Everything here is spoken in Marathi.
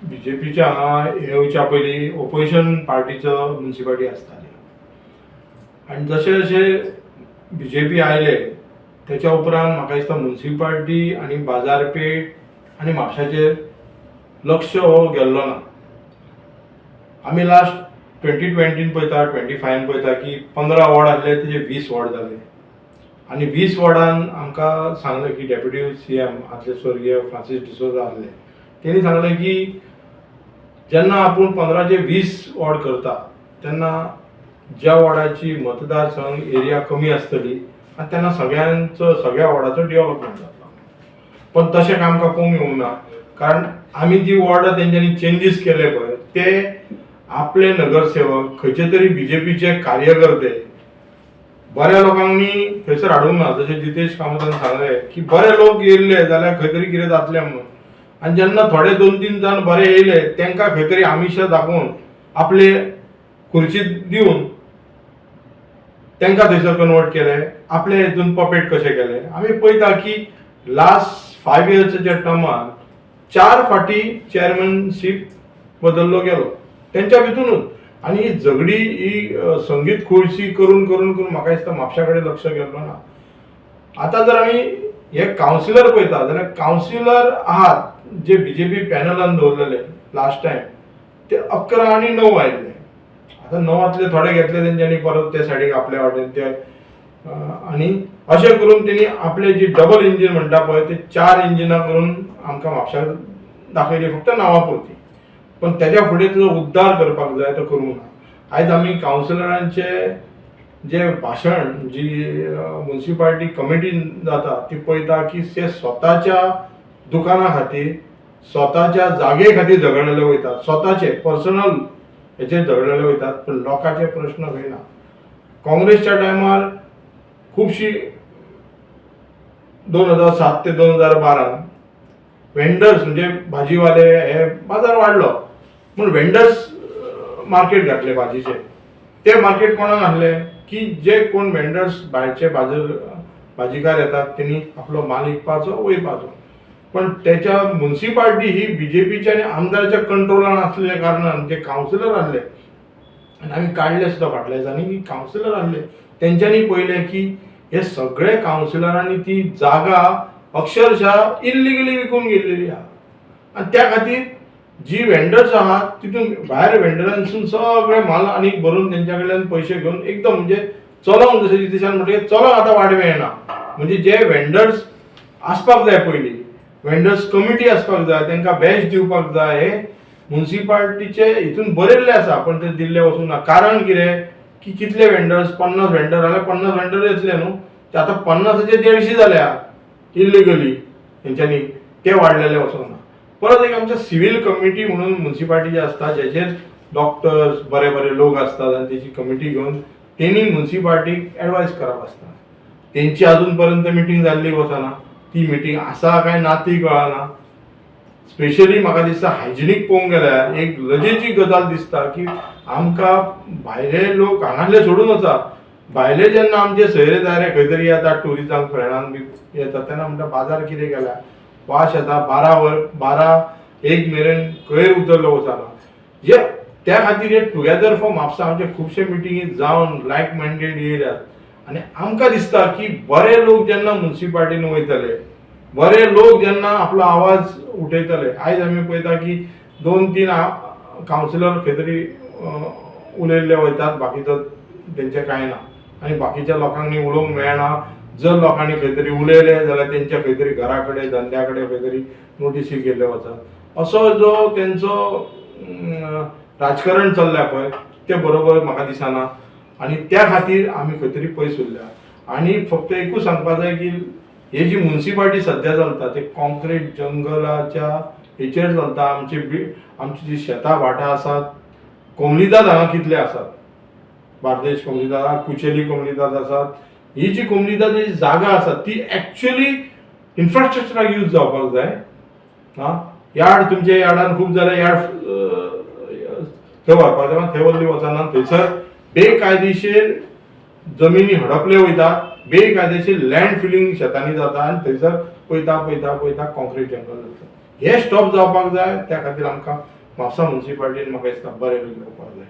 बीजेपीच्या हांगा येवच्या पयलीं ओपोजिशन पार्टीचो म्युनिसिपालिटी आसताली आनी जशे जशे बीजेपी आयले त्याच्या उपरांत म्हाका दिसता म्युनिसिपालिटी आनी बाजारपेठ आनी म्हापशाचेर लक्ष हो गेल्लो ना. आमी लास्ट 2020 पळयता 25 पळयता की 15 वॉर्ड आसले तेजे 20 वॉर्ड जाले आनी 20 वॉर्डान आमकां सांगलें की डेप्युटी CM आदले स्वर्गीय फ्रांसीस डिसोजा आसले तेणी सांगलें की जेन्ना आपूण 15 चे 20 वॉर्ड करता तेन्ना ज्या वॉर्डाची मतदारसंघ एरिया कमी आसतली आनी तेन्ना सगळ्या वॉर्डाचो डेव्हलपमेंट जातलो. पण तशें काय आमकां पळोवंक येवंक ना, कारण आमी जी वॉर्डां तेंच्यांनी चेंजीस केले पळय ते आपले नगरसेवक खंयचे तरी बीजेपीचे कार्यकर्ते बऱ्या लोकांनी थंयसर हाडूंक ना. जशें जितेश कामतान सांगलें की बरे लोक येयल्ले जाल्यार खंय तरी कितें जातलें म्हणून, आनी जेन्ना थोडे 2-3 जाण बरे येयले तेंकां खंय तरी आमिशा दाखोवन आपले खुर्ची दिवन तेंकां थंयसर कन्वर्ट केले, आपले हितून पपेट कशें केले. आमी पळयता की लास्ट 5 इयर्सच्या टर्मान 4 फाटी चेअरमॅनशीप बदललो गेलो तेंच्या भितूनच. आनी ही झगडी ही संगीत खुर्ची करून करून करून म्हाका दिसता म्हापशा कडेन लक्ष गेल्लो ना. आतां जर आमी हे कावन्सिलर पळयता जाल्यार कावन्सिलर आहात जे बीजेपी पॅनलान दवरलेले लास्ट टायम ते 11 आनी 9 आयिल्ले. आतां 9तले थोडे घेतले तेंच्यांनी परत ते सायडीक आपल्या वाटेन ते आनी अशें करून तेणी आपले जी डबल इंजीन म्हणटा पळय ते 4 इंजिनां करून आमकां म्हापशाक दाखयली फक्त नांवा पुरती. पण तेच्या फुडें तुजो उद्धार करपाक जाय तो करूंक ना. आयज आमी कावन्सिलरांचे जे भाशण जी म्युनिसिपालिटी कमिटीन जाता ती पळयता की ते स्वताच्या दुकाना खातीर स्वताच्या जागे खातीर झगडलेले वयतात, स्वताचे पर्सनल हेचेर झगडलेले वयतात, पण लोकांचे प्रश्न खंय ना. काँग्रेसच्या टायमार खुबशी 2007 ते 2012 वेंडर्स म्हणजे भाजीवाले हे बाजार वाडलो पूण वेंडर्स मार्केट घातले भाजीचे. ते मार्केट कोणाक घातले की जे कोण वेंडर्स भायरचे भाजीकार येतात त्यांनी आपलो माल विकपाचो वयपाचो. पण त्याच्या म्युनिसिपालिटी ही बीजेपीच्या आनी आमदाराच्या कंट्रोलान आसलेल्या कारणान जे कावन्सिलर आसले आनी आमी काडले सुद्दां फाटल्या दिसांनी की कावन्सिलर आसले तेंच्यांनी पळयलें की हे सगळे कावन्सिलरांनी ती जागा अक्षरशः इल्लिगली विकून गेल्लेली आहा. आनी त्या खातीर जी वेंडर्स आहात तितून भायर वेंडरांसून सगळे माल आनी भरून तेंच्या कडल्यान पयशे घेवन एकदम म्हणजे चलोंक जशें जितेशान म्हणटा चलोंक आतां वाट मेळना. म्हणजे जे वेंडर्स आसपाक जाय पयलीं वेंडर्स कमिटी आसपाक जाय तांकां बॅच दिवपाक जाय हे म्युनिसिपालिटीचे हितून बरयल्ले आसा पण ते दिल्ले वचूंक ना. कारण कितें की कितले वेंडर्स 50 वेंडर जाल्यार 50 वेंडर येतले न्हू ते आतां 50चे 150 जाल्या इल्लिगली तेंच्यांनी ते वाडलेले वचोंक ना. परत एक आमच्या सिव्हील कमिटी म्हणून म्युनिसिपालिटी आसता जेचेर डॉक्टर्स बरे बरे लोक असतात आनी तेची कमिटी घेवन तेणी म्युनिसिपालिटीक एडवायस करप आसता. तेंची अजून पर्यंत मिटींग जाल्ली वचना. ती मिटींग आसा काय ना ती कळना. स्पेशली म्हाका दिसता हायजिनीक पळोवंक गेल्यार एक लजेची गजाल दिसता की आमकां भायले लोक हांगासले सोडून वचा भायले जेन्ना आमचे सयरे दायरे खंय तरी येतात टुरिजम फ्रेंडान बी येता तेन्ना म्हणटा बाजार कितें केल्या वास येता 12 मेरेन खंय उतरलो वचना. जे त्या खातीर हे टुगेदर फॉर म्हापसा आमचे खुबशे मिटींगी जावन लायक मायंडेड येयल्यात आनी आमकां दिसता की बरे लोक जेन्ना म्युनिसिपालिटीन वयतले बरे लोक जेन्ना आपलो आवाज उठयतले. आयज आमी पळयता की 2-3 कावन्सिलर खंय तरी उलयल्ले वयतात बाकीचो तेंचें कांय ना आनी बाकीच्या लोकांनी उलोवंक मेळना. जर लोकांनी खंय तरी उलयले जाल्यार तेंच्या खंय तरी घरा कडेन धंद्या कडेन खंय तरी नोटीसी गेल्ले वचत. असो जो तेंचो राजकारण चल्ल्या पळय ते बरोबर म्हाका दिसना आनी त्या खातीर आमी खंय तरी पयस उरल्या. आनी फक्त एकूच सांगपाक जाय की हे जी म्युनिसिपालिटी सद्या चलता ते कॉन्क्रीट जंगलाच्या हेचेर चलता. आमची जी शेतां भाटां आसात कोमलीदाद हांगा कितले आसात बार्देश कोमलीदाद कुचेली कोमलीदाद आसात. ही जी कोमलीदाद जी जागा आसा ती एक्चुअली इन्फ्रास्ट्रक्चराक यूज जावपाक जाय. यार्ड तुमचे यार्डान खूब जाल्यार यार्ड थंय व्हरपाक जाय थंय व्हरली वचना. थंयसर बेकायदेशीर जमिनी हडपले वयतात बेकायदेशीर लँड फिलिंग शेतांनी जाता आनी थंयसर पळयता कॉन्क्रीट जंगल जाता. हे स्टॉप जावपाक जाय. त्या खातीर आमकां म्हापसा म्युन्सिपाल्टीन म्हाका दिसता बरें घेवपाक जाय.